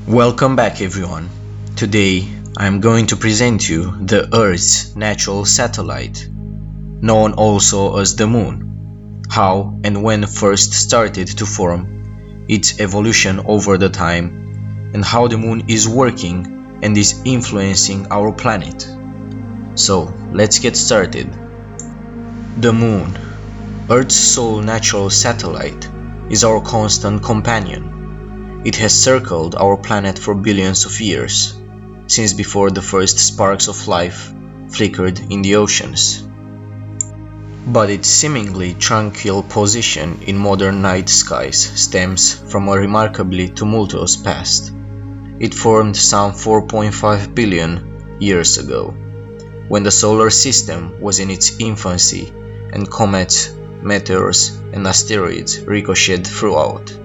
Welcome back everyone. Today I am going to present you the Earth's natural satellite, known also as the Moon, how and when first started to form, its evolution over the time, and how the Moon is working and is influencing our planet. So let's get started. The Moon, Earth's sole natural satellite, is our constant companion. It has circled our planet for billions of years, since before the first sparks of life flickered in the oceans. But its seemingly tranquil position in modern night skies stems from a remarkably tumultuous past. It formed some 4.5 billion years ago, when the solar system was in its infancy and comets, meteors, and asteroids ricocheted throughout.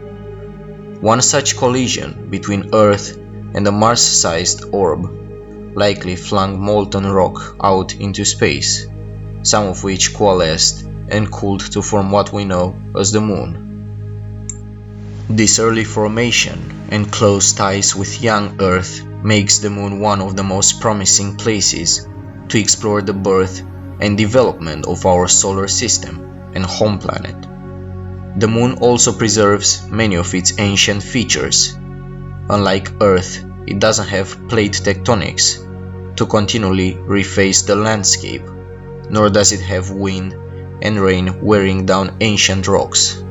One such collision between Earth and a Mars-sized orb likely flung molten rock out into space, some of which coalesced and cooled to form what we know as the Moon. This early formation and close ties with young Earth makes the Moon one of the most promising places to explore the birth and development of our solar system and home planet. The Moon also preserves many of its ancient features. Unlike Earth, it doesn't have plate tectonics to continually reface the landscape, nor does it have wind and rain wearing down ancient rocks.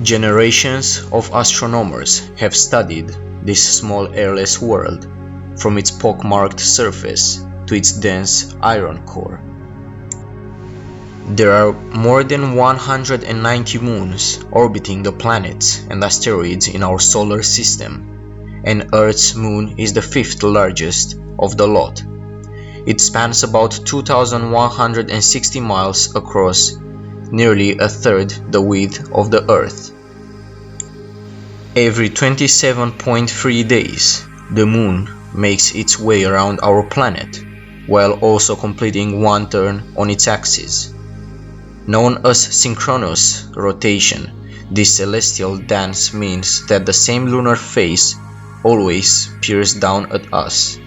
Generations of astronomers have studied this small airless world, from its pockmarked surface to its dense iron core. There are more than 190 moons orbiting the planets and asteroids in our solar system, and Earth's moon is the fifth largest of the lot. It spans about 2,160 miles across, nearly a third the width of the Earth. Every 27.3 days, the moon makes its way around our planet, while also completing one turn on its axis. Known as Synchronous Rotation, this celestial dance means that the same lunar phase always peers down at us.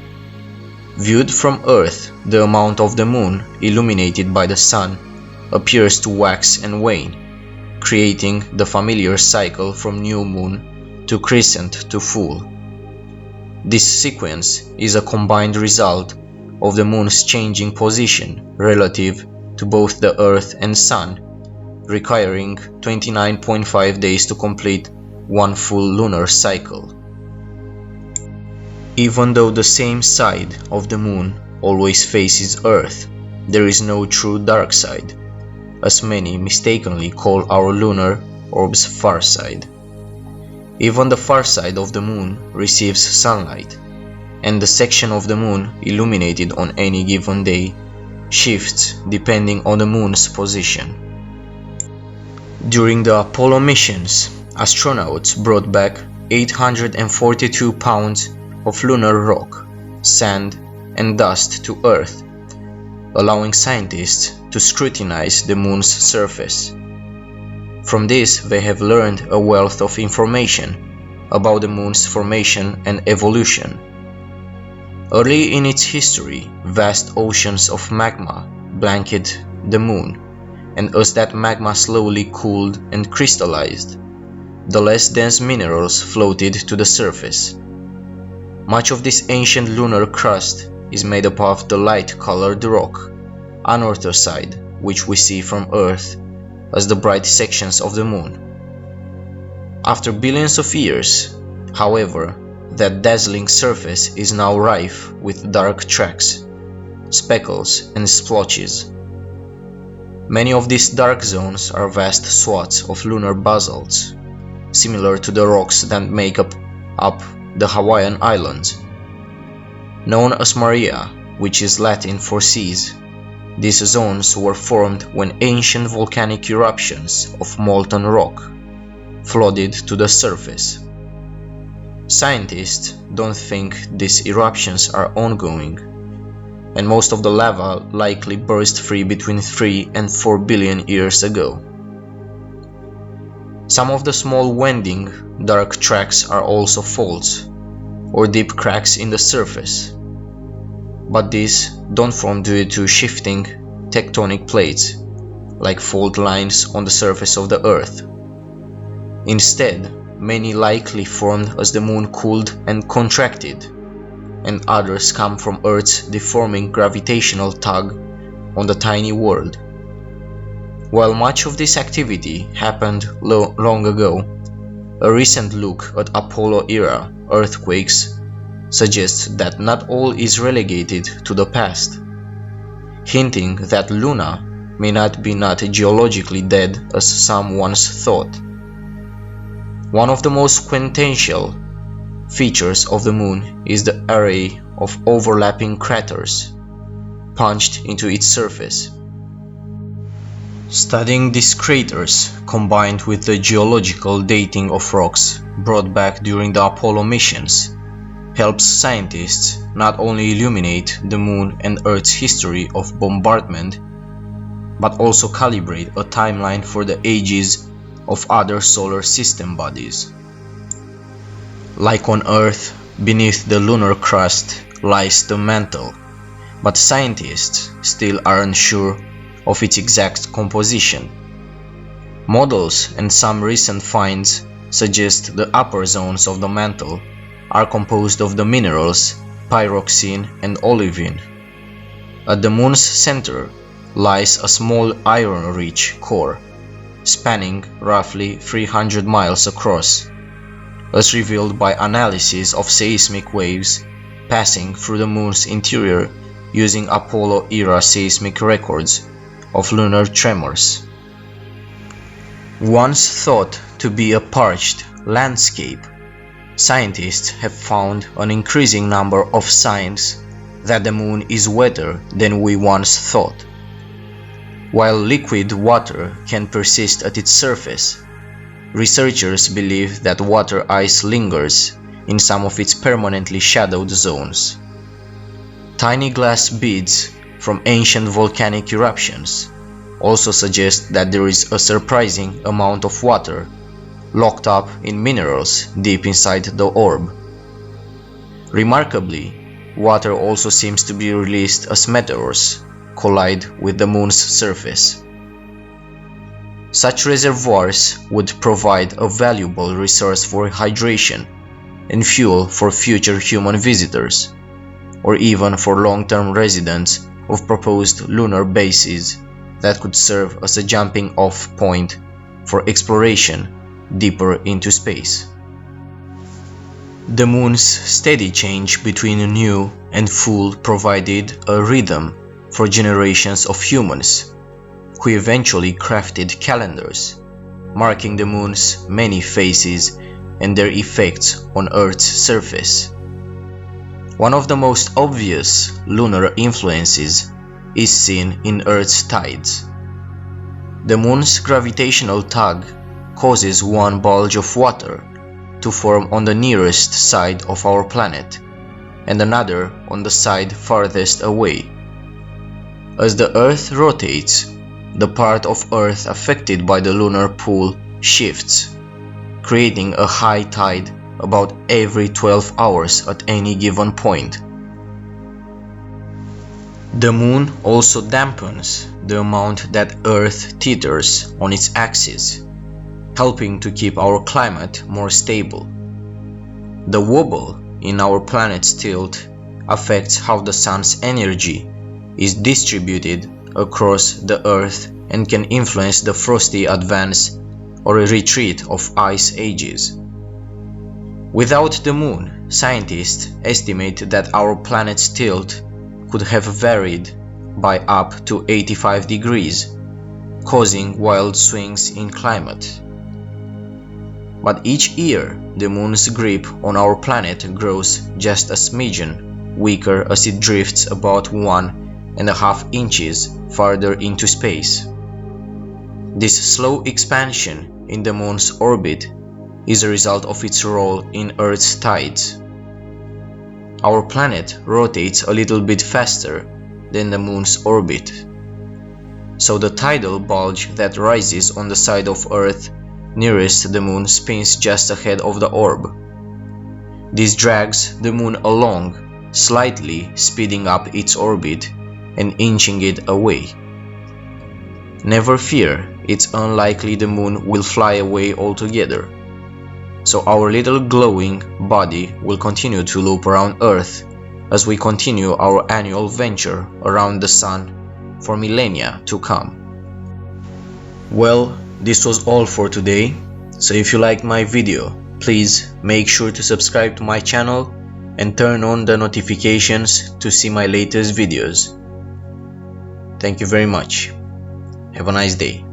Viewed from Earth, the amount of the Moon illuminated by the Sun appears to wax and wane, creating the familiar cycle from new moon to crescent to full. This sequence is a combined result of the Moon's changing position relative to both the Earth and Sun, requiring 29.5 days to complete one full lunar cycle. Even though the same side of the Moon always faces Earth, there is no true dark side, as many mistakenly call our lunar orb's far side. Even the far side of the Moon receives sunlight, and the section of the Moon illuminated on any given day shifts depending on the Moon's position. During the Apollo missions, astronauts brought back 842 pounds of lunar rock, sand, and dust to Earth, allowing scientists to scrutinize the Moon's surface. From this, they have learned a wealth of information about the Moon's formation and evolution. Early in its history, vast oceans of magma blanketed the Moon, and as that magma slowly cooled and crystallized, the less dense minerals floated to the surface. Much of this ancient lunar crust is made up of the light-colored rock, anorthoside, which we see from Earth as the bright sections of the Moon. After billions of years, however, that dazzling surface is now rife with dark tracks, speckles, and splotches. Many of these dark zones are vast swaths of lunar basalts, similar to the rocks that make up the Hawaiian Islands. Known as Maria, which is Latin for seas, these zones were formed when ancient volcanic eruptions of molten rock flooded to the surface. Scientists don't think these eruptions are ongoing, and most of the lava likely burst free between 3 and 4 billion years ago. Some of the small winding, dark tracks are also faults, or deep cracks in the surface. But these don't form due to shifting tectonic plates, like fault lines on the surface of the Earth. Instead, many likely formed as the Moon cooled and contracted, and others come from Earth's deforming gravitational tug on the tiny world. While much of this activity happened long ago, a recent look at Apollo-era earthquakes suggests that not all is relegated to the past, hinting that Luna may not be geologically dead as some once thought. One of the most quintessential features of the Moon is the array of overlapping craters punched into its surface. Studying these craters, combined with the geological dating of rocks brought back during the Apollo missions, helps scientists not only illuminate the Moon and Earth's history of bombardment, but also calibrate a timeline for the ages of other solar system bodies. Like on Earth, beneath the lunar crust lies the mantle, but scientists still aren't sure of its exact composition. Models and some recent finds suggest the upper zones of the mantle are composed of the minerals pyroxene and olivine. At the Moon's center lies a small iron-rich core, spanning roughly 300 miles across, as revealed by analysis of seismic waves passing through the Moon's interior using Apollo-era seismic records of lunar tremors. Once thought to be a parched landscape, scientists have found an increasing number of signs that the Moon is wetter than we once thought. While liquid water can persist at its surface, researchers believe that water ice lingers in some of its permanently shadowed zones. Tiny glass beads from ancient volcanic eruptions also suggest that there is a surprising amount of water locked up in minerals deep inside the orb. Remarkably, water also seems to be released as meteors collide with the Moon's surface. Such reservoirs would provide a valuable resource for hydration and fuel for future human visitors, or even for long-term residents of proposed lunar bases that could serve as a jumping-off point for exploration deeper into space. The Moon's steady change between new and full provided a rhythm for generations of humans, who eventually crafted calendars, marking the Moon's many phases and their effects on Earth's surface. One of the most obvious lunar influences is seen in Earth's tides. The Moon's gravitational tug causes one bulge of water to form on the nearest side of our planet, and another on the side farthest away. As the Earth rotates, the part of Earth affected by the lunar pull shifts, creating a high tide about every 12 hours at any given point. The Moon also dampens the amount that Earth teeters on its axis, helping to keep our climate more stable. The wobble in our planet's tilt affects how the Sun's energy is distributed across the Earth and can influence the frosty advance or retreat of ice ages. Without the Moon, scientists estimate that our planet's tilt could have varied by up to 85 degrees, causing wild swings in climate. But each year, the Moon's grip on our planet grows just a smidgen weaker as it drifts about 1.5 inches farther into space. This slow expansion in the Moon's orbit is a result of its role in Earth's tides. Our planet rotates a little bit faster than the Moon's orbit, so the tidal bulge that rises on the side of Earth nearest the moon spins just ahead of the orb. This drags the moon along, slightly speeding up its orbit and inching it away. Never fear, it's unlikely the moon will fly away altogether. So our little glowing body will continue to loop around Earth as we continue our annual venture around the Sun for millennia to come. Well, this was all for today. So if you liked my video, please make sure to subscribe to my channel and turn on the notifications to see my latest videos. Thank you very much. Have a nice day.